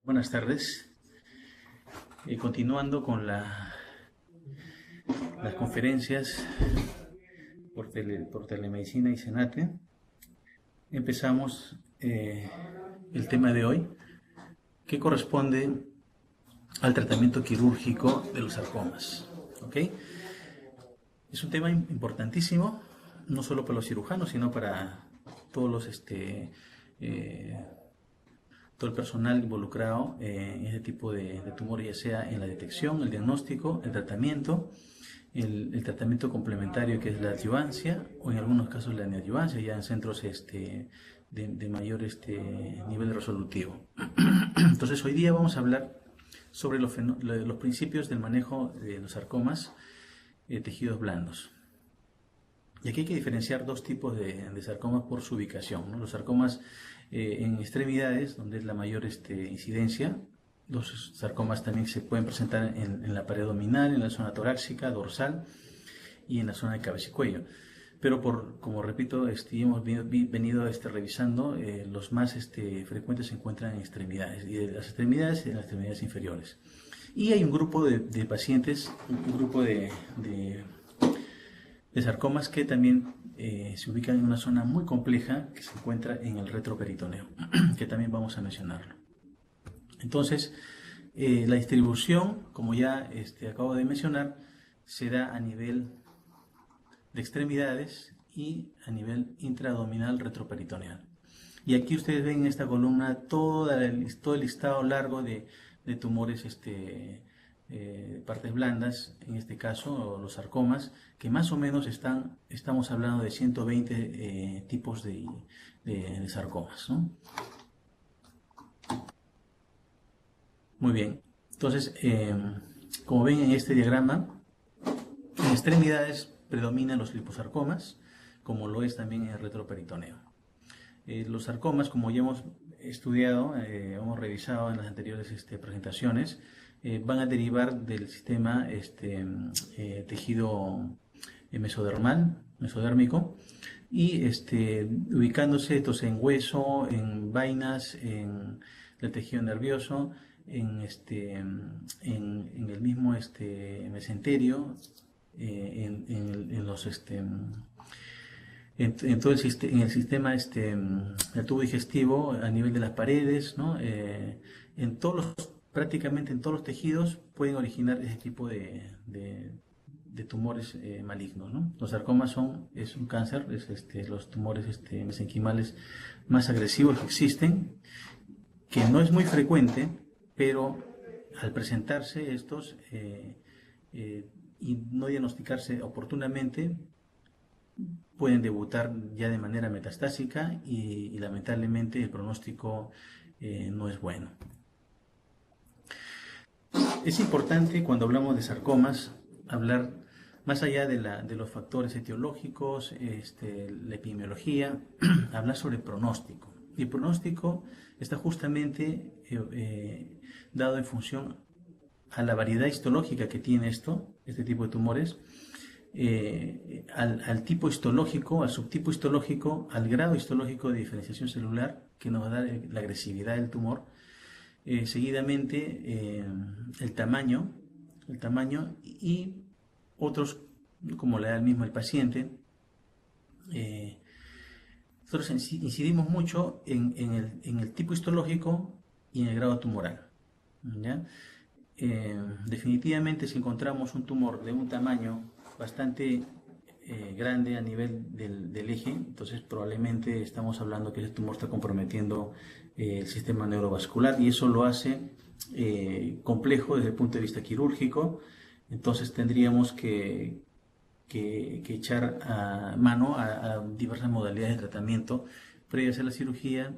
Buenas tardes. Continuando con las conferencias por telemedicina y Senate, empezamos el tema de hoy, que corresponde al tratamiento quirúrgico de los sarcomas. ¿Okay? Es un tema importantísimo, no solo para los cirujanos, sino para todos los todo el personal involucrado en ese tipo de tumores, ya sea en la detección, el diagnóstico, el tratamiento, el tratamiento complementario, que es la adyuvancia, o en algunos casos la neoadyuvancia, ya en centros de mayor nivel resolutivo. Entonces, hoy día vamos a hablar sobre los principios del manejo de los sarcomas tejidos blandos. Y aquí hay que diferenciar dos tipos de sarcomas por su ubicación, ¿no? Los sarcomas en extremidades, donde es la mayor incidencia. Los sarcomas también se pueden presentar en la pared abdominal, en la zona torácica, dorsal y en la zona de cabeza y cuello. Pero como repito, hemos venido revisando, los más frecuentes se encuentran en extremidades, y de las extremidades y en las extremidades inferiores. Y hay un grupo de pacientes, un grupo de sarcomas que también se ubican en una zona muy compleja que se encuentra en el retroperitoneo, que también vamos a mencionarlo. Entonces, la distribución, como ya acabo de mencionar, se da a nivel de extremidades y a nivel intraabdominal retroperitoneal. Y aquí ustedes ven en esta columna todo el listado largo de tumores partes blandas, en este caso los sarcomas, que más o menos estamos hablando de 120 tipos de sarcomas, ¿no? Muy bien, entonces, como ven en este diagrama, en extremidades predominan los liposarcomas, como lo es también en el retroperitoneo. Los sarcomas, como ya hemos estudiado, hemos revisado en las anteriores presentaciones, van a derivar del sistema tejido mesodérmico, y ubicándose estos en hueso, en vainas, en el tejido nervioso, en el mismo mesenterio, en todo el sistema del tubo digestivo, a nivel de las paredes, ¿no? Prácticamente en todos los tejidos pueden originar ese tipo de tumores malignos, ¿no? Los sarcomas es un cáncer, es los tumores mesenquimales más agresivos que existen, que no es muy frecuente, pero al presentarse estos y no diagnosticarse oportunamente, pueden debutar ya de manera metastásica y lamentablemente el pronóstico no es bueno. Es importante, cuando hablamos de sarcomas, hablar más allá de los factores etiológicos, la epidemiología, hablar sobre pronóstico. Y el pronóstico está justamente dado en función a la variedad histológica que tiene este tipo de tumores, al tipo histológico, al subtipo histológico, al grado histológico de diferenciación celular que nos va a dar la agresividad del tumor, seguidamente el tamaño y otros, como le da el mismo el paciente. Nosotros incidimos mucho en el tipo histológico y en el grado tumoral, ¿ya? Definitivamente, si encontramos un tumor de un tamaño bastante grande a nivel del eje, entonces probablemente estamos hablando que ese tumor está comprometiendo el sistema neurovascular, y eso lo hace complejo desde el punto de vista quirúrgico. Entonces tendríamos que echar mano a diversas modalidades de tratamiento previas a la cirugía,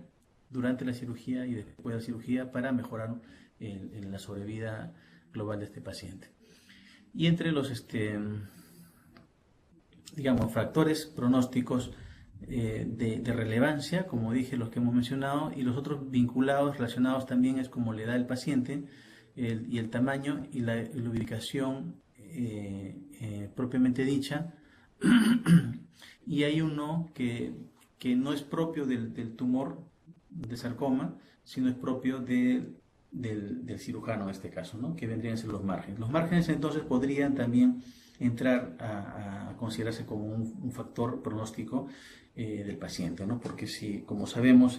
durante la cirugía y después de la cirugía, para mejorar la sobrevida global de este paciente. Y entre los factores pronósticos de relevancia, como dije, los que hemos mencionado, y los otros vinculados, relacionados también, es como le da el paciente, y el tamaño y la ubicación propiamente dicha. Y hay uno que no es propio del tumor de sarcoma, sino es propio de del cirujano en este caso, ¿no? Que vendrían a ser los márgenes. Los márgenes entonces podrían también entrar a considerarse como un factor pronóstico del paciente, ¿no? Porque si, como sabemos,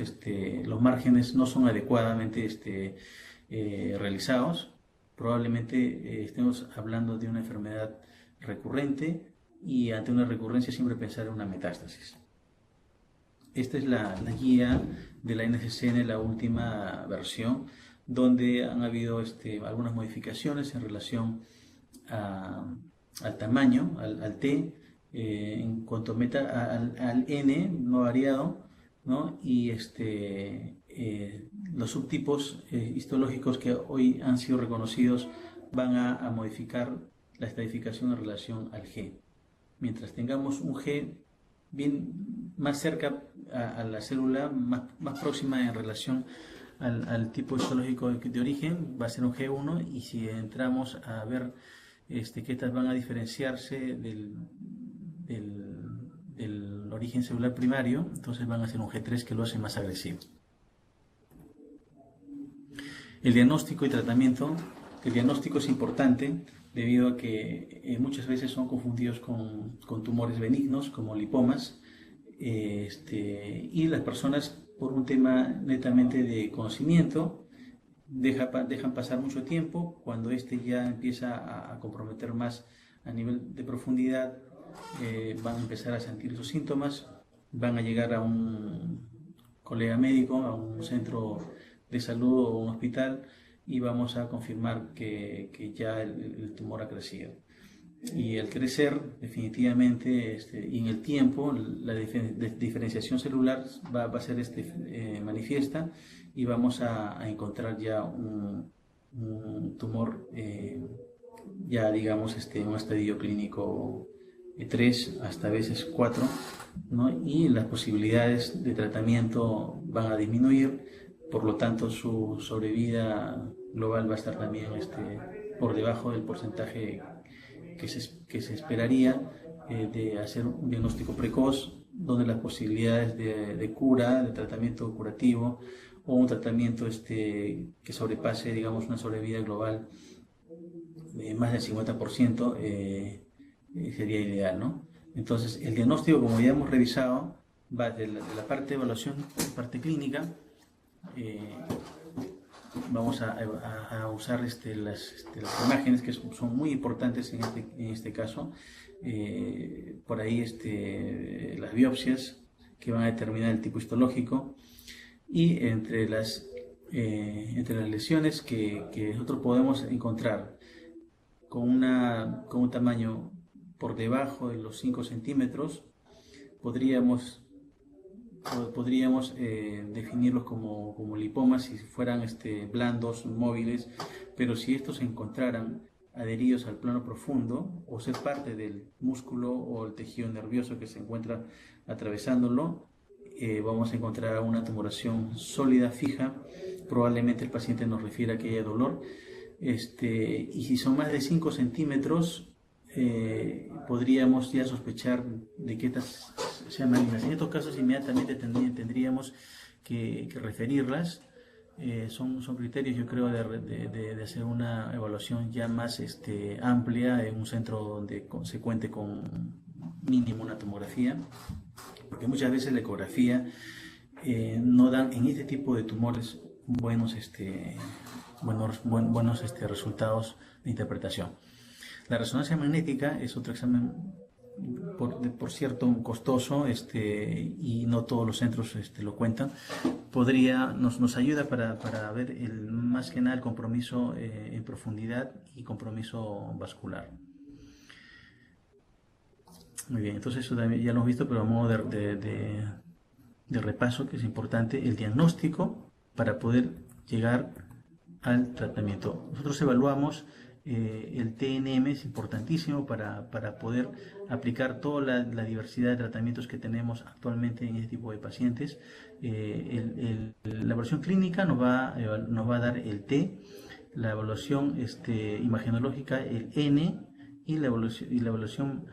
los márgenes no son adecuadamente realizados, probablemente estemos hablando de una enfermedad recurrente y ante una recurrencia siempre pensar en una metástasis. Esta es la guía de la NCCN, la última versión, donde han habido algunas modificaciones en relación al tamaño, al T, en cuanto al N no variado, ¿no? Y los subtipos histológicos que hoy han sido reconocidos van a modificar la estratificación en relación al G. Mientras tengamos un G bien más cerca a la célula, más próxima en relación al tipo histológico de origen, va a ser un G1, y si entramos a ver que estas van a diferenciarse del origen celular primario, entonces van a ser un G3 que lo hace más agresivo. El diagnóstico y tratamiento. El diagnóstico es importante debido a que muchas veces son confundidos con tumores benignos como lipomas, y las personas, por un tema netamente de conocimiento, dejan pasar mucho tiempo. Cuando ya empieza a comprometer más a nivel de profundidad, van a empezar a sentir esos síntomas, van a llegar a un colega médico, a un centro de salud o un hospital, y vamos a confirmar que ya el tumor ha crecido. Y al crecer, definitivamente, y en el tiempo, la diferenciación celular va a ser manifiesta, y vamos a encontrar ya un tumor, ya digamos, en un estadio clínico 3 hasta a veces 4, ¿no? Y las posibilidades de tratamiento van a disminuir, por lo tanto su sobrevida global va a estar también por debajo del porcentaje que se esperaría de hacer un diagnóstico precoz, donde las posibilidades de cura, de tratamiento curativo o un tratamiento que sobrepase, digamos, una sobrevida global de más del 50% sería ideal, ¿no? Entonces, el diagnóstico, como ya hemos revisado, va de la parte de evaluación, parte clínica. Vamos a usar las imágenes, que son muy importantes en este caso. Por ahí las biopsias que van a determinar el tipo histológico, y entre las lesiones que nosotros podemos encontrar con un tamaño por debajo de los 5 centímetros, podríamos definirlos como lipomas si fueran blandos, móviles, pero si estos se encontraran adheridos al plano profundo o ser parte del músculo o el tejido nervioso que se encuentra atravesándolo, vamos a encontrar una tumoración sólida, fija. Probablemente el paciente nos refiera que haya dolor, y si son más de 5 centímetros, podríamos ya sospechar de que estas sean malignas. En estos casos inmediatamente tendríamos que referirlas. Son criterios, yo creo, de hacer una evaluación ya más amplia en un centro donde se cuente con mínimo una tomografía, porque muchas veces la ecografía no dan en este tipo de tumores buenos resultados de interpretación. La resonancia magnética es otro examen, por cierto, costoso, y no todos los centros lo cuentan. Nos ayuda para ver más que nada el compromiso en profundidad y compromiso vascular. Muy bien, entonces eso también ya lo hemos visto, pero a modo de repaso, que es importante, el diagnóstico para poder llegar al tratamiento. Nosotros evaluamos el TNM, es importantísimo para poder aplicar toda la diversidad de tratamientos que tenemos actualmente en este tipo de pacientes. La evaluación clínica nos va a dar el T, la evaluación imagenológica el N, y la evaluación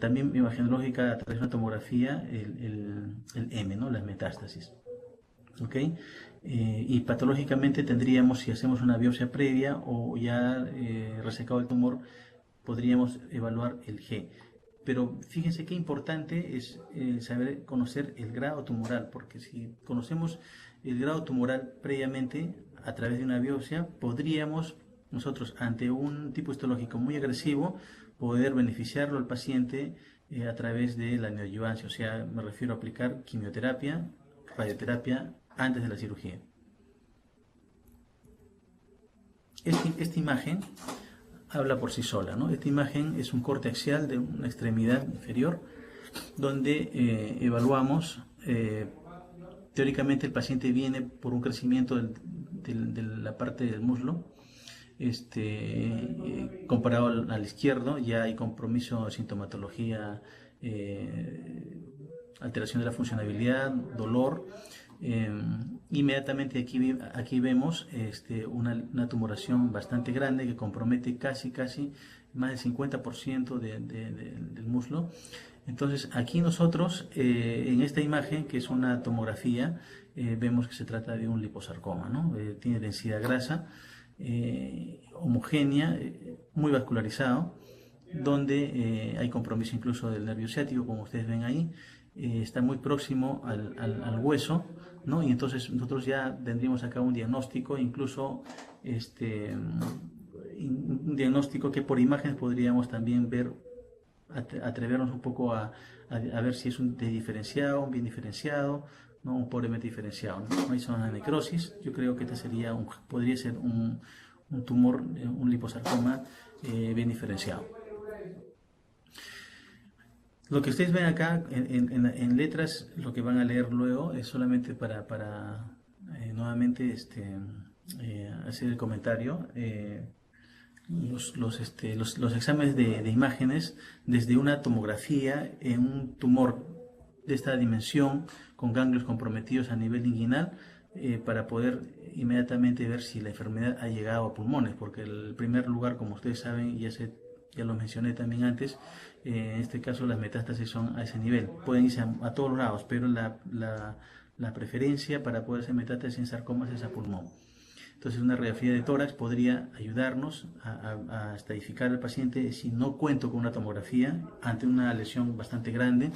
también imagenológica a través de una tomografía el M, ¿no? Las metástasis. ¿ok? Y patológicamente tendríamos, si hacemos una biopsia previa o ya resecado el tumor, podríamos evaluar el G. Pero fíjense qué importante es saber conocer el grado tumoral, porque si conocemos el grado tumoral previamente a través de una biopsia, podríamos nosotros ante un tipo histológico muy agresivo poder beneficiarlo al paciente a través de la neoadyuvancia, o sea, me refiero a aplicar quimioterapia, radioterapia antes de la cirugía. Esta imagen habla por sí sola, ¿no? Esta imagen es un corte axial de una extremidad inferior donde evaluamos, teóricamente el paciente viene por un crecimiento de la parte del muslo, comparado al izquierdo ya hay compromiso de sintomatología, alteración de la funcionabilidad, dolor. Inmediatamente aquí vemos una tumoración bastante grande que compromete casi más del 50% del muslo. Entonces aquí nosotros en esta imagen, que es una tomografía, vemos que se trata de un liposarcoma, ¿no? Tiene densidad grasa, homogénea, muy vascularizado, donde hay compromiso incluso del nervio ciático, como ustedes ven ahí. Está muy próximo al hueso, ¿no? Y entonces nosotros ya tendríamos acá un diagnóstico, incluso un diagnóstico que por imágenes podríamos también ver, atrevernos un poco a ver si es un D diferenciado, un bien diferenciado, ¿no? Un pobremente diferenciado, ¿no? No hay zona de necrosis. Yo creo que podría ser un tumor, un liposarcoma bien diferenciado. Lo que ustedes ven acá en letras, lo que van a leer luego, es solamente para nuevamente hacer el comentario. Los exámenes de imágenes desde una tomografía en un tumor de esta dimensión con ganglios comprometidos a nivel inguinal, para poder inmediatamente ver si la enfermedad ha llegado a pulmones, porque el primer lugar, como ustedes saben, ya lo mencioné también antes, en este caso las metástasis son a ese nivel, pueden irse a todos lados, pero la preferencia para poder hacer metástasis en sarcomas es a pulmón. Entonces una radiografía de tórax podría ayudarnos a estadificar al paciente si no cuento con una tomografía ante una lesión bastante grande,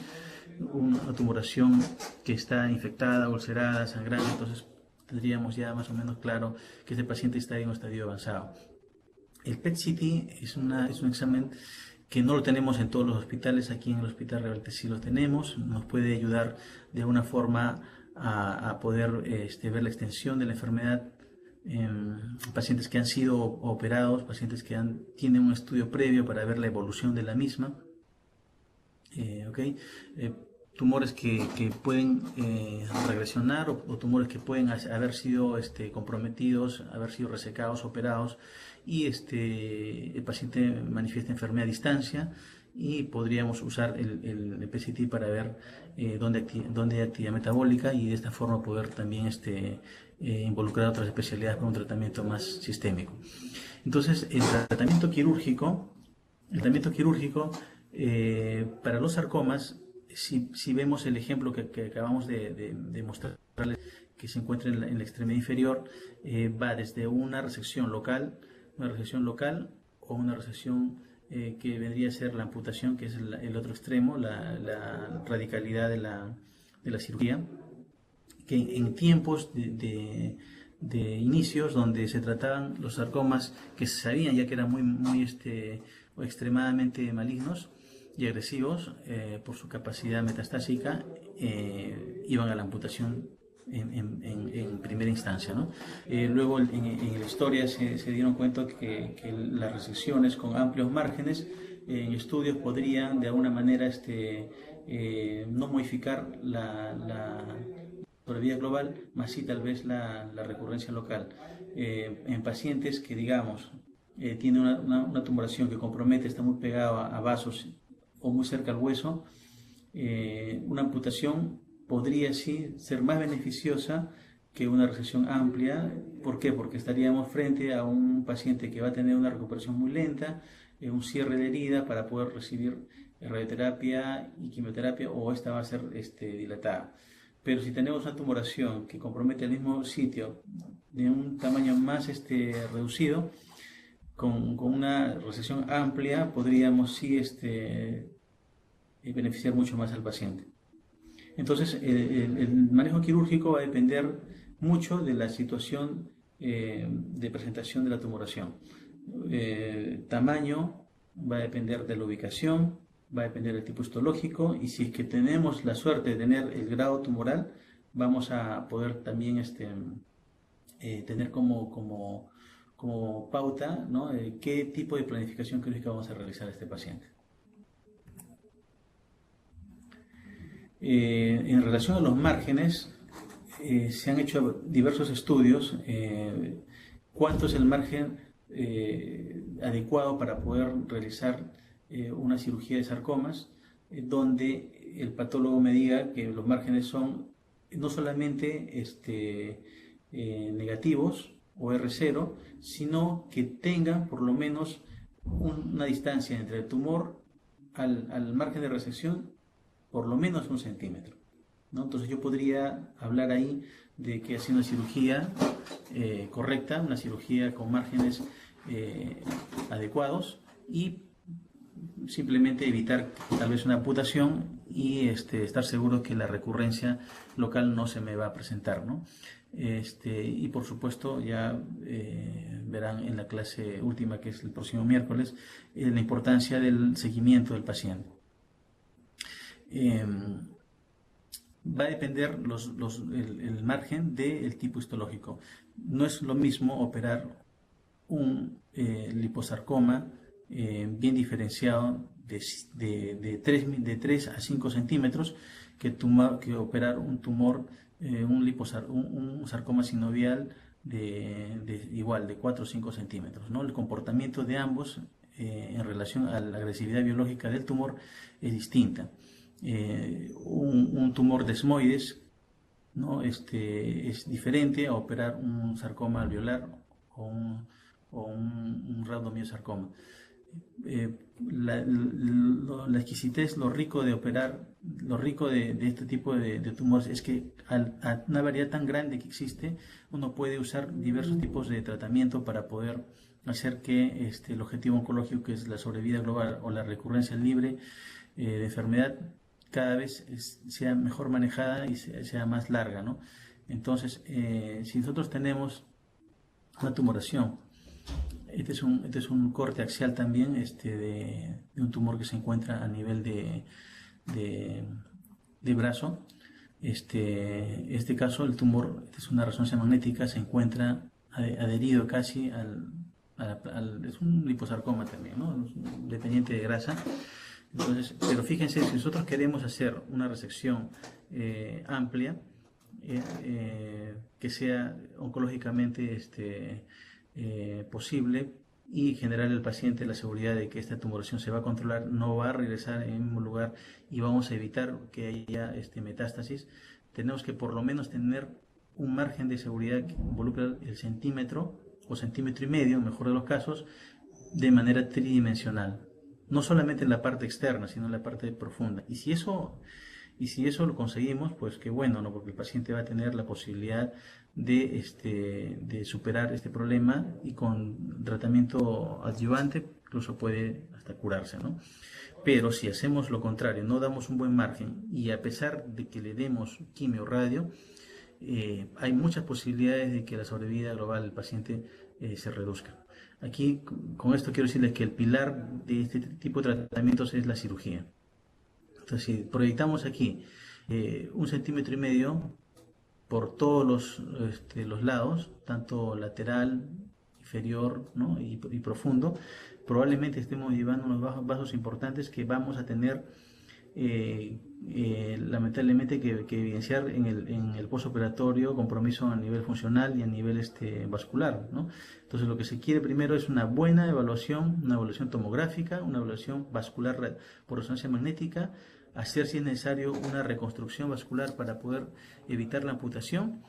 una tumoración que está infectada, ulcerada, sangrante. Entonces tendríamos ya más o menos claro que este paciente está en un estadio avanzado. El PET-CT es un examen que no lo tenemos en todos los hospitales. Aquí en el Hospital Rebalte sí lo tenemos. Nos puede ayudar de alguna forma a poder ver la extensión de la enfermedad en pacientes que han sido operados, pacientes que tienen un estudio previo para ver la evolución de la misma. Tumores que pueden regresionar o tumores que pueden haber sido comprometidos, haber sido resecados, operados, y el paciente manifiesta enfermedad a distancia, y podríamos usar el PET-CT para ver dónde hay actividad metabólica, y de esta forma poder también involucrar a otras especialidades con un tratamiento más sistémico. Entonces, el tratamiento quirúrgico para los sarcomas, si vemos el ejemplo que acabamos de mostrarles, que se encuentra en la extremidad inferior, va desde una resección local o una resección que vendría a ser la amputación, que es el otro extremo, la radicalidad de la cirugía, que en tiempos de inicios donde se trataban los sarcomas que se sabían ya que eran muy o extremadamente malignos y agresivos por su capacidad metastásica, iban a la amputación en primera instancia, ¿no? Luego en la historia se dieron cuenta que las resecciones con amplios márgenes en estudios podrían de alguna manera no modificar la sobrevida global, más sí tal vez la recurrencia local. En pacientes que, digamos, tienen una tumoración que compromete, está muy pegado a vasos o muy cerca al hueso, una amputación podría sí ser más beneficiosa que una resección amplia. ¿Por qué? Porque estaríamos frente a un paciente que va a tener una recuperación muy lenta, un cierre de herida para poder recibir radioterapia y quimioterapia, o esta va a ser dilatada. pero si tenemos una tumoración que compromete el mismo sitio de un tamaño más reducido, con una resección amplia, podríamos sí beneficiar mucho más al paciente. Entonces, el manejo quirúrgico va a depender mucho de la situación de presentación de la tumoración. Tamaño va a depender de la ubicación, va a depender del tipo histológico, y si es que tenemos la suerte de tener el grado tumoral, vamos a poder también tener como pauta, ¿no? Qué tipo de planificación quirúrgica vamos a realizar a este paciente. En relación a los márgenes, se han hecho diversos estudios. ¿Cuánto es el margen adecuado para poder realizar una cirugía de sarcomas? Donde el patólogo me diga que los márgenes son no solamente negativos o R0, sino que tengan por lo menos una distancia entre el tumor al margen de resección por lo menos 1 centímetro, ¿no? Entonces yo podría hablar ahí de que haciendo una cirugía correcta, una cirugía con márgenes adecuados, y simplemente evitar tal vez una amputación y estar seguro que la recurrencia local no se me va a presentar, ¿no? Y por supuesto ya verán en la clase última, que es el próximo miércoles, la importancia del seguimiento del paciente. Va a depender el margen del tipo histológico. No es lo mismo operar un liposarcoma bien diferenciado de 3 a 5 centímetros que operar un tumor, un sarcoma sinovial igual de 4 o 5 centímetros, ¿no? El comportamiento de ambos en relación a la agresividad biológica del tumor es distinta. Un tumor desmoides, ¿no? Es diferente a operar un sarcoma alveolar o un rhabdomiosarcoma. La exquisitez, lo rico de operar, lo rico de este tipo de tumores es que a una variedad tan grande que existe, uno puede usar diversos tipos de tratamiento para poder hacer que el objetivo oncológico, que es la sobrevida global o la recurrencia libre de enfermedad, cada vez sea mejor manejada y sea más larga, ¿no? Entonces, si nosotros tenemos una tumoración, este es un corte axial también de un tumor que se encuentra a nivel de brazo. Este caso, el tumor, es una resonancia magnética, se encuentra adherido casi es un liposarcoma también, ¿no? Dependiente de grasa. Entonces, pero fíjense, si nosotros queremos hacer una resección amplia, que sea oncológicamente posible, y generar al paciente la seguridad de que esta tumoración se va a controlar, no va a regresar en el mismo lugar y vamos a evitar que haya metástasis, tenemos que por lo menos tener un margen de seguridad que involucra el centímetro o centímetro y medio, en mejor de los casos, de manera tridimensional. No solamente en la parte externa, sino en la parte profunda. Y si eso lo conseguimos, pues qué bueno, ¿no? Porque el paciente va a tener la posibilidad de superar este problema, y con tratamiento adyuvante incluso puede hasta curarse, ¿no? Pero si hacemos lo contrario, no damos un buen margen, y a pesar de que le demos quimio o radio, hay muchas posibilidades de que la sobrevida global del paciente se reduzca. Aquí, con esto quiero decirles que el pilar de este tipo de tratamientos es la cirugía. Entonces, si proyectamos aquí 1,5 centímetros por todos los lados, tanto lateral, inferior, ¿no? y profundo, probablemente estemos llevando unos vasos importantes que vamos a tener lamentablemente que evidenciar en el postoperatorio compromiso a nivel funcional y a nivel vascular, ¿no? Entonces, lo que se quiere primero es una buena evaluación, una evaluación tomográfica, una evaluación vascular por resonancia magnética, hacer, si es necesario, una reconstrucción vascular para poder evitar la amputación,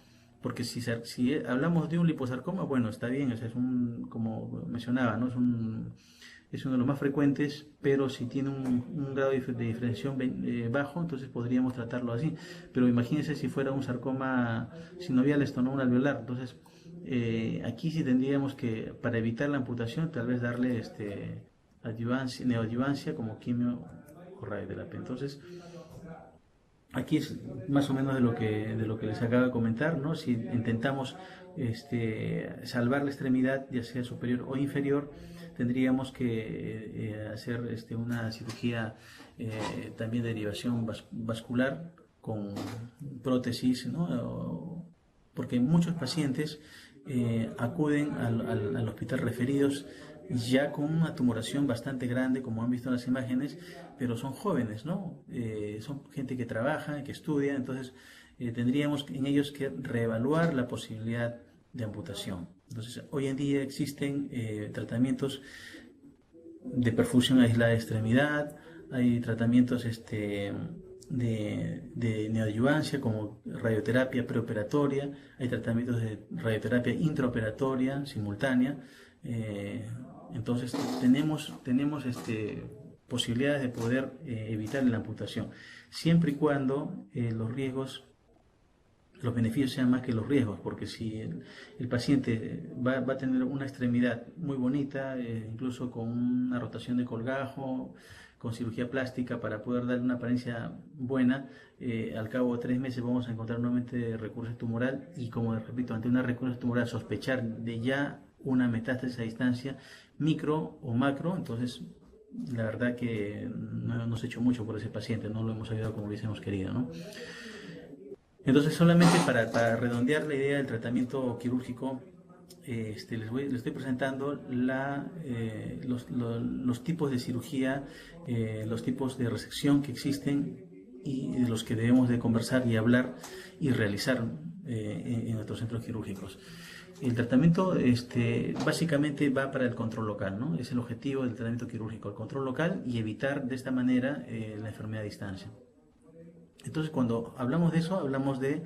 porque si hablamos de un liposarcoma, bueno, está bien, es como mencionaba, ¿no? es uno de los más frecuentes, pero si tiene un grado de diferenciación bajo, entonces podríamos tratarlo así. Pero imagínense si fuera un sarcoma sinovial, esto no un alveolar, entonces aquí sí tendríamos que, para evitar la amputación, tal vez darle neoadyuvancia como quimio o radioterapia. Entonces, aquí es más o menos de lo que les acabo de comentar, ¿no? Si intentamos salvar la extremidad, ya sea superior o inferior, tendríamos que hacer una cirugía también de derivación vascular con prótesis, ¿no? Porque muchos pacientes acuden al hospital referidos ya con una tumoración bastante grande, como han visto en las imágenes, pero son jóvenes, ¿no? Son gente que trabaja, que estudia, entonces tendríamos en ellos que reevaluar la posibilidad de amputación. Entonces, hoy en día existen tratamientos de perfusión aislada de extremidad, hay tratamientos de neoadyuvancia como radioterapia preoperatoria, hay tratamientos de radioterapia intraoperatoria simultánea. Entonces tenemos posibilidades de poder evitar la amputación, siempre y cuando los beneficios sean más que los riesgos, porque si el paciente va a tener una extremidad muy bonita, incluso con una rotación de colgajo, con cirugía plástica para poder darle una apariencia buena, al cabo de 3 meses vamos a encontrar nuevamente recurso tumoral y, como repito, ante una recurso tumoral sospechar de ya una metástasis a distancia micro o macro, entonces la verdad que no hemos hecho mucho por ese paciente, no lo hemos ayudado como hubiésemos querido, ¿no? Entonces, solamente para redondear la idea del tratamiento quirúrgico, les estoy presentando los tipos de cirugía, los tipos de resección que existen y de los que debemos de conversar y hablar y realizar en nuestros centros quirúrgicos. El tratamiento básicamente va para el control local, ¿no? Es el objetivo del tratamiento quirúrgico, el control local y evitar de esta manera la enfermedad a distancia. Entonces, cuando hablamos de eso, hablamos de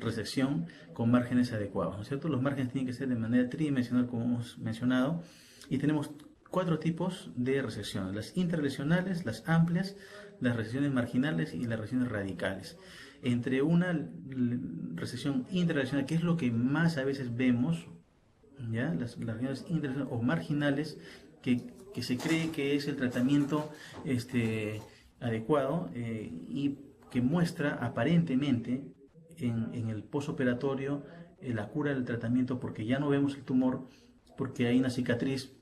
resección con márgenes adecuados, ¿no es cierto? Los márgenes tienen que ser de manera tridimensional, como hemos mencionado, y tenemos 4 tipos de resecciones: las interlesionales, las amplias, las resecciones marginales y las resecciones radicales. Entre una resección interlesional, que es lo que más a veces vemos, ¿ya? Las resecciones interlesionales o marginales, que se cree que es el tratamiento adecuado y que muestra aparentemente en el posoperatorio la cura del tratamiento, porque ya no vemos el tumor, porque hay una cicatriz,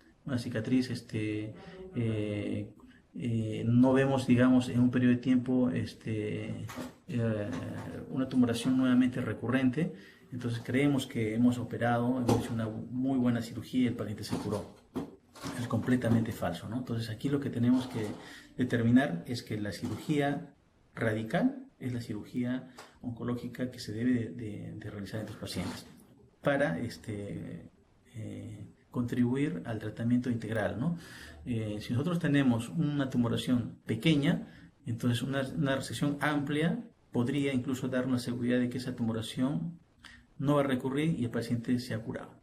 no vemos, digamos, en un periodo de tiempo una tumoración nuevamente recurrente. Entonces creemos que hemos operado, hemos hecho una muy buena cirugía y el paciente se curó. Es completamente falso, ¿no? Entonces aquí lo que tenemos que determinar es que la cirugía radical es la cirugía oncológica que se debe de realizar en los pacientes para contribuir al tratamiento integral, ¿no? Si nosotros tenemos una tumoración pequeña, entonces una resección amplia podría incluso dar una seguridad de que esa tumoración no va a recurrir y el paciente se ha curado,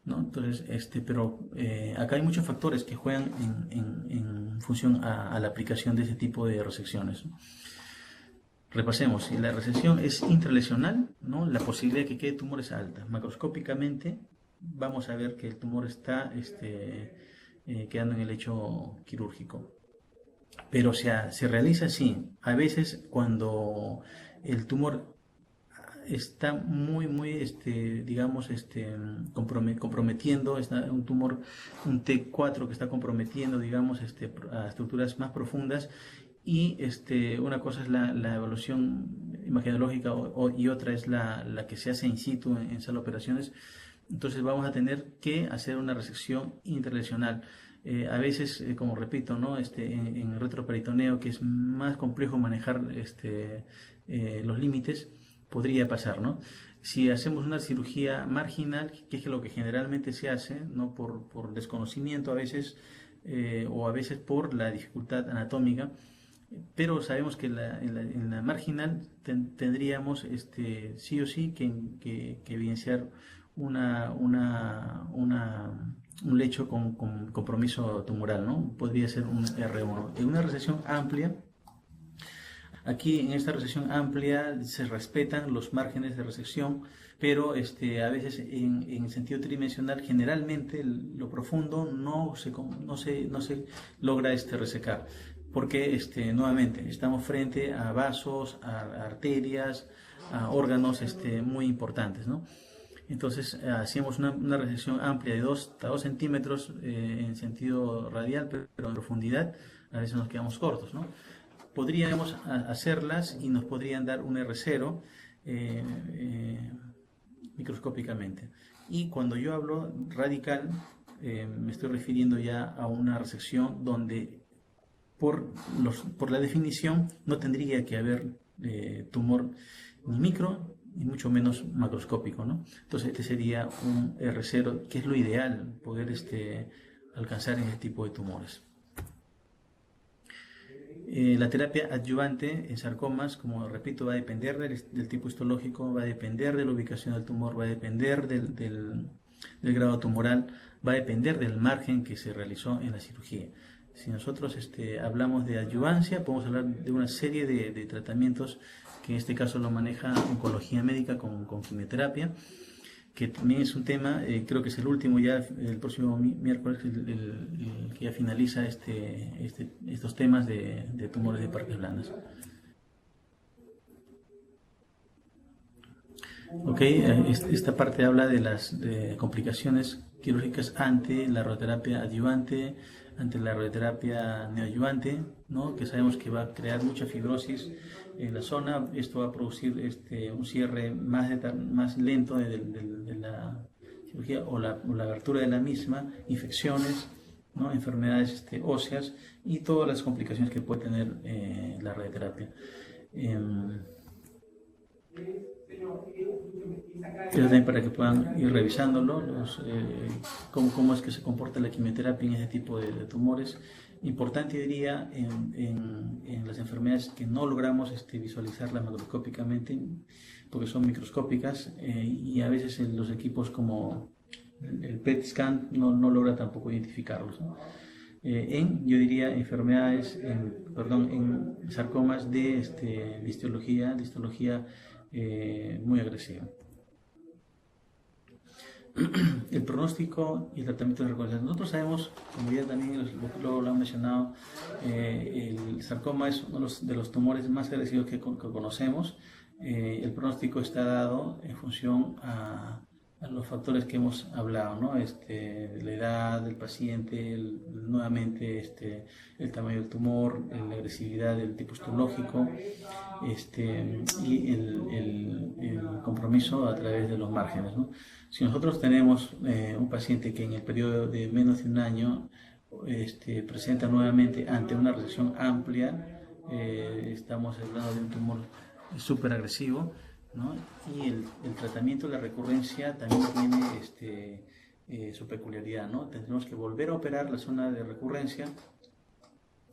¿no? Entonces, pero acá hay muchos factores que juegan en función a la aplicación de ese tipo de resecciones, ¿no? Repasemos: si la resección es intralesional, ¿no? La posibilidad de que quede tumor es alta. Macroscópicamente vamos a ver que el tumor está quedando en el lecho quirúrgico. Pero se realiza así. A veces cuando el tumor está muy, digamos, comprometiendo, está un tumor, un T4 que está comprometiendo, digamos, a estructuras más profundas, y una cosa es la evaluación imagenológica y otra es la que se hace in situ en sala de operaciones. Entonces vamos a tener que hacer una resección interlesional. A veces, como repito, ¿no? En el retroperitoneo, que es más complejo manejar los límites, podría pasar, ¿no? Si hacemos una cirugía marginal, que es lo que generalmente se hace, ¿no? Por desconocimiento a veces, o a veces por la dificultad anatómica, pero sabemos que en la marginal tendríamos sí o sí que evidenciar una un lecho con compromiso tumoral, ¿no? Podría ser un R1. En una resección amplia, aquí en esta resección amplia se respetan los márgenes de resección, pero a veces en sentido tridimensional, generalmente lo profundo no se logra resecar, porque nuevamente estamos frente a vasos, a arterias, a órganos muy importantes, ¿no? Entonces hacíamos una resección amplia de 2 a 2 centímetros en sentido radial, pero en profundidad a veces nos quedamos cortos, ¿no? Podríamos hacerlas y nos podrían dar un R0 microscópicamente. Y cuando yo hablo radical, me estoy refiriendo ya a una resección donde por la definición no tendría que haber tumor ni micro y mucho menos macroscópico, ¿no? Entonces este sería un R0, que es lo ideal, poder alcanzar en este tipo de tumores. La terapia adyuvante en sarcomas, como repito, va a depender del tipo histológico, va a depender de la ubicación del tumor, va a depender del grado tumoral, va a depender del margen que se realizó en la cirugía. Si nosotros hablamos de adyuvancia, podemos hablar de una serie de tratamientos que en este caso lo maneja oncología médica con quimioterapia, que también es un tema, creo que es el último ya, el próximo miércoles, el que ya finaliza estos temas de tumores de partes blandas. Ok, esta parte habla de las complicaciones quirúrgicas ante la radioterapia adyuvante, ante la radioterapia neoadyuvante, ¿no? Que sabemos que va a crear mucha fibrosis en la zona. Esto va a producir un cierre más lento de la cirugía o la abertura de la misma, infecciones, ¿no? Enfermedades óseas y todas las complicaciones que puede tener la radioterapia. También para que puedan ir revisándolo, cómo es que se comporta la quimioterapia en este tipo de tumores. Importante, diría, en las enfermedades que no logramos visualizarlas macroscópicamente, porque son microscópicas, y a veces los equipos como el PET scan no logra tampoco identificarlos, ¿no? Yo diría, enfermedades, en sarcomas de histología muy agresiva. El pronóstico y el tratamiento de recurrencia. Nosotros sabemos, como ya también lo han mencionado, el sarcoma es uno de los tumores más agresivos que conocemos. El pronóstico está dado en función a los factores que hemos hablado, ¿no? La edad del paciente, nuevamente el tamaño del tumor, la agresividad del tipo histológico, y el compromiso a través de los márgenes, ¿no? Si nosotros tenemos un paciente que en el periodo de menos de un año presenta nuevamente ante una resección amplia, estamos hablando de un tumor súper agresivo, ¿no? Y el tratamiento de la recurrencia también tiene su peculiaridad, ¿no? Tendremos que volver a operar la zona de recurrencia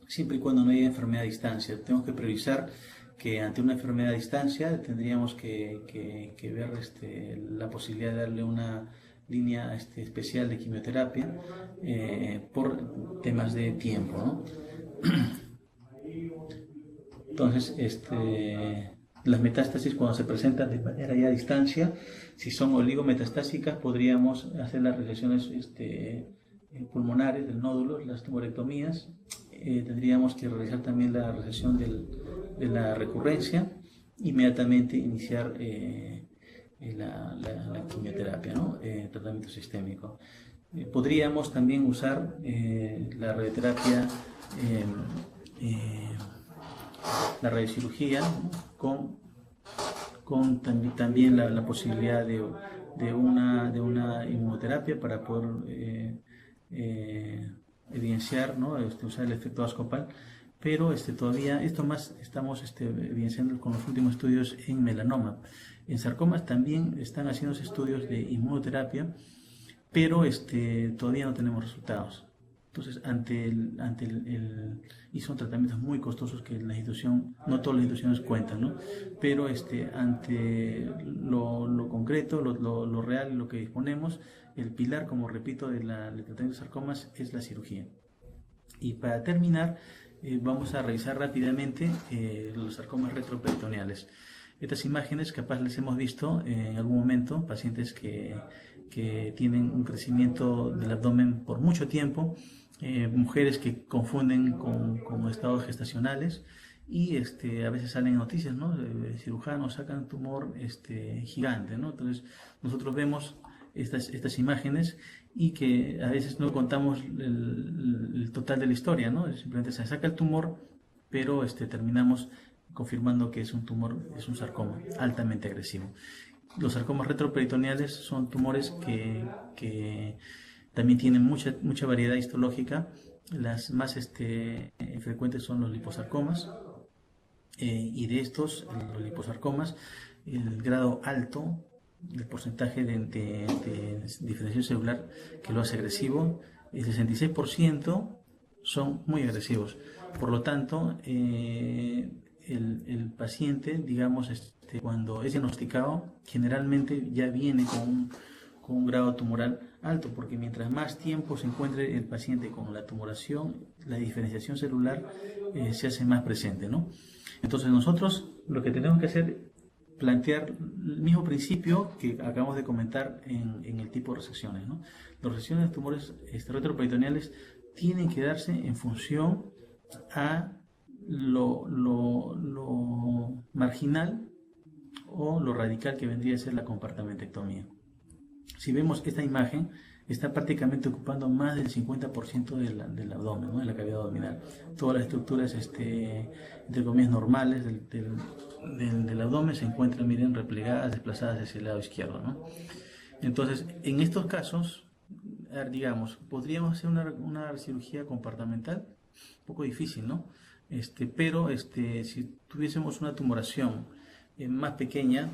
siempre y cuando no haya enfermedad a distancia. Tenemos que priorizar que ante una enfermedad a distancia tendríamos que ver la posibilidad de darle una línea especial de quimioterapia por temas de tiempo, ¿no? Entonces, las metástasis, cuando se presentan de manera ya a distancia, si son oligometastásicas, podríamos hacer las resecciones pulmonares del nódulo, las tumorectomías. Tendríamos que realizar también la resección de la recurrencia, inmediatamente iniciar la quimioterapia, ¿no? Tratamiento sistémico. Podríamos también usar la radioterapia, la radiocirugía, ¿no? con también la posibilidad de una inmunoterapia para poder evidenciar, ¿no? Usar el efecto ascopal, pero todavía esto más estamos evidenciando con los últimos estudios en melanoma. En sarcomas también están haciéndose estudios de inmunoterapia, pero todavía no tenemos resultados. Entonces, y son tratamientos muy costosos que la institución, no todas las instituciones cuentan, ¿no? Pero ante lo concreto, lo real, lo que disponemos, el pilar, como repito, del tratamiento de sarcomas es la cirugía. Y para terminar, vamos a revisar rápidamente los sarcomas retroperitoneales. Estas imágenes capaz les hemos visto en algún momento, pacientes que tienen un crecimiento del abdomen por mucho tiempo, mujeres que confunden con estados gestacionales y a veces salen noticias, ¿no? Cirujanos sacan tumor gigante, ¿no? Entonces nosotros vemos estas imágenes y que a veces no contamos el total de la historia, ¿no? Simplemente se saca el tumor, pero terminamos confirmando que es un tumor, es un sarcoma altamente agresivo. Los sarcomas retroperitoneales son tumores que también tienen mucha variedad histológica. Las más frecuentes son los liposarcomas, y de estos, los liposarcomas, el grado alto, el porcentaje de diferenciación celular que lo hace agresivo, el 66% son muy agresivos. Por lo tanto, el paciente, digamos, cuando es diagnosticado, generalmente ya viene con un grado tumoral alto, porque mientras más tiempo se encuentre el paciente con la tumoración, la diferenciación celular se hace más presente, ¿no? Entonces nosotros lo que tenemos que hacer, plantear el mismo principio que acabamos de comentar en el tipo de resecciones, ¿no? Las resecciones de tumores retroperitoneales tienen que darse en función a lo marginal o lo radical que vendría a ser la compartimentectomía. Si vemos esta imagen, está prácticamente ocupando más del 50% del abdomen, ¿no? De la cavidad abdominal. Todas las estructuras, entre comillas, normales del abdomen se encuentran, miren, replegadas, desplazadas hacia el lado izquierdo, ¿no? Entonces, en estos casos, digamos, podríamos hacer una cirugía compartimental, un poco difícil, ¿no? Pero si tuviésemos una tumoración más pequeña,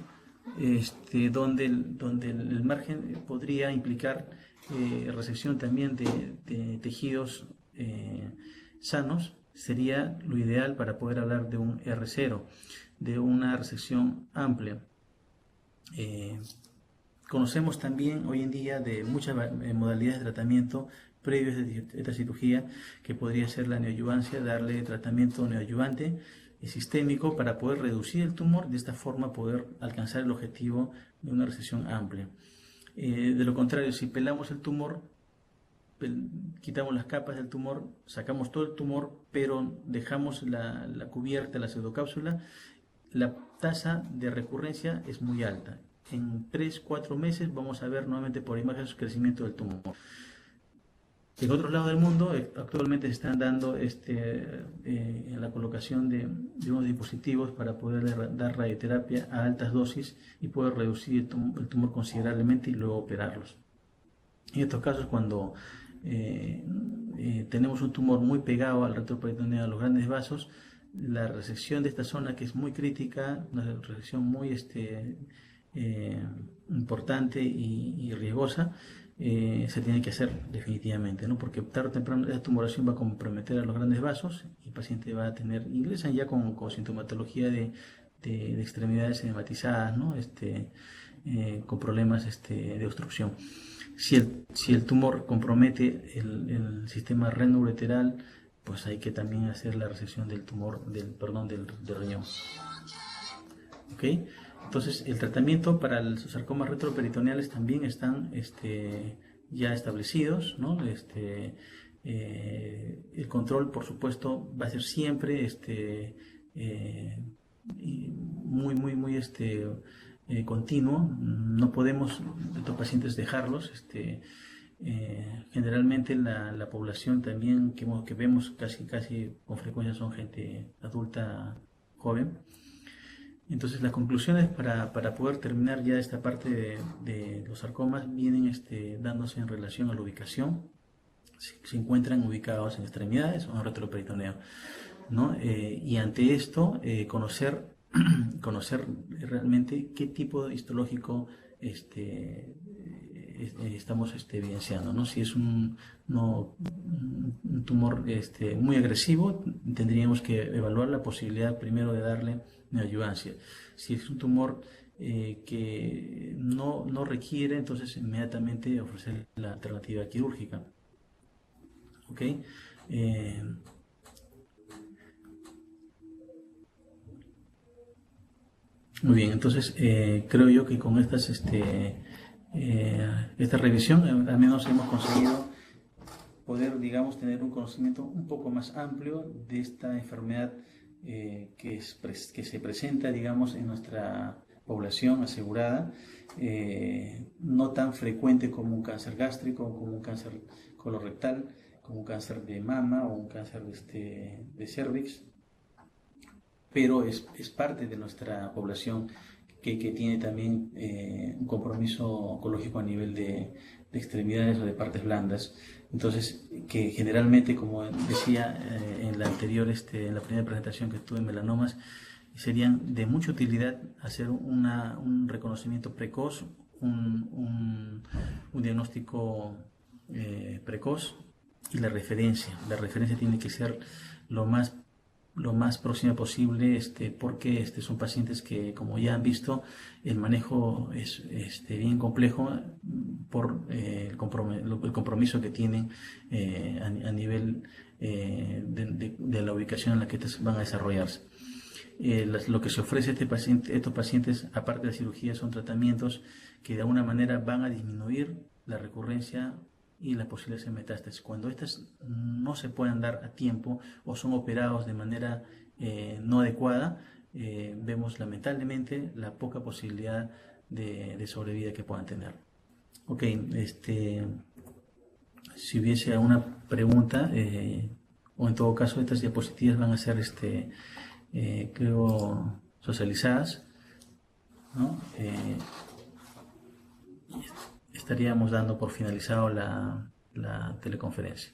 donde el margen podría implicar resección también de tejidos sanos, sería lo ideal para poder hablar de un R0, de una resección amplia. Conocemos también hoy en día de muchas modalidades de tratamiento previos de esta cirugía, que podría ser la neoadyuvancia, darle tratamiento neoadyuvante sistémico para poder reducir el tumor, de esta forma poder alcanzar el objetivo de una resección amplia. De lo contrario, si pelamos el tumor, quitamos las capas del tumor, sacamos todo el tumor, pero dejamos la cubierta, la pseudocápsula, la tasa de recurrencia es muy alta. En 3-4 meses vamos a ver nuevamente por imágenes el crecimiento del tumor. En otros lados del mundo actualmente se están dando la colocación de unos dispositivos para poder dar radioterapia a altas dosis y poder reducir el tumor considerablemente y luego operarlos. En estos casos, cuando tenemos un tumor muy pegado al retroperitoneal, a los grandes vasos, la resección de esta zona, que es muy crítica, una resección muy importante y riesgosa, se tiene que hacer definitivamente, ¿no? Porque tarde o temprano esa tumoración va a comprometer a los grandes vasos y el paciente va a ingresan ya con sintomatología de extremidades edematizadas, ¿no? Con problemas de obstrucción. Si el tumor compromete el sistema renoureteral, pues hay que también hacer la resección del riñón. ¿Ok? Entonces, el tratamiento para los sarcomas retroperitoneales también están ya establecidos, ¿no? El control, por supuesto, va a ser siempre muy continuo. No podemos estos pacientes dejarlos. Generalmente la población también que vemos casi con frecuencia son gente adulta joven. Entonces las conclusiones para poder terminar ya esta parte de los sarcomas vienen dándose en relación a la ubicación. Se encuentran ubicados en extremidades o en retroperitoneo, ¿no? Y ante esto conocer realmente qué tipo de histológico estamos evidenciando, ¿no? Si es un tumor muy agresivo, tendríamos que evaluar la posibilidad primero de darle neoadyuvancia. Si es un tumor que no requiere, entonces inmediatamente ofrecer la alternativa quirúrgica. ¿Ok? Muy bien, entonces creo yo que con esta revisión al menos hemos conseguido poder, digamos, tener un conocimiento un poco más amplio de esta enfermedad que se presenta, digamos, en nuestra población asegurada, no tan frecuente como un cáncer gástrico, como un cáncer colorectal, como un cáncer de mama o un cáncer de cervix, pero es parte de nuestra población que tiene también un compromiso oncológico a nivel de extremidades o de partes blandas. Entonces, que generalmente, como decía en la anterior, en la primera presentación que tuve en melanomas, serían de mucha utilidad hacer un reconocimiento precoz, un diagnóstico precoz, y la referencia. La referencia tiene que ser lo más próxima posible, porque son pacientes que, como ya han visto, el manejo es bien complejo por el compromiso que tienen a nivel de la ubicación en la que van a desarrollarse. Lo que se ofrece a estos pacientes, aparte de la cirugía, son tratamientos que de alguna manera van a disminuir la recurrencia y las posibilidades de metástasis. Cuando estas no se puedan dar a tiempo o son operados de manera no adecuada, vemos lamentablemente la poca posibilidad de sobrevida que puedan tener. Ok, si hubiese alguna pregunta, o en todo caso estas diapositivas van a ser, creo, socializadas, ¿no? Estaríamos dando por finalizado la teleconferencia.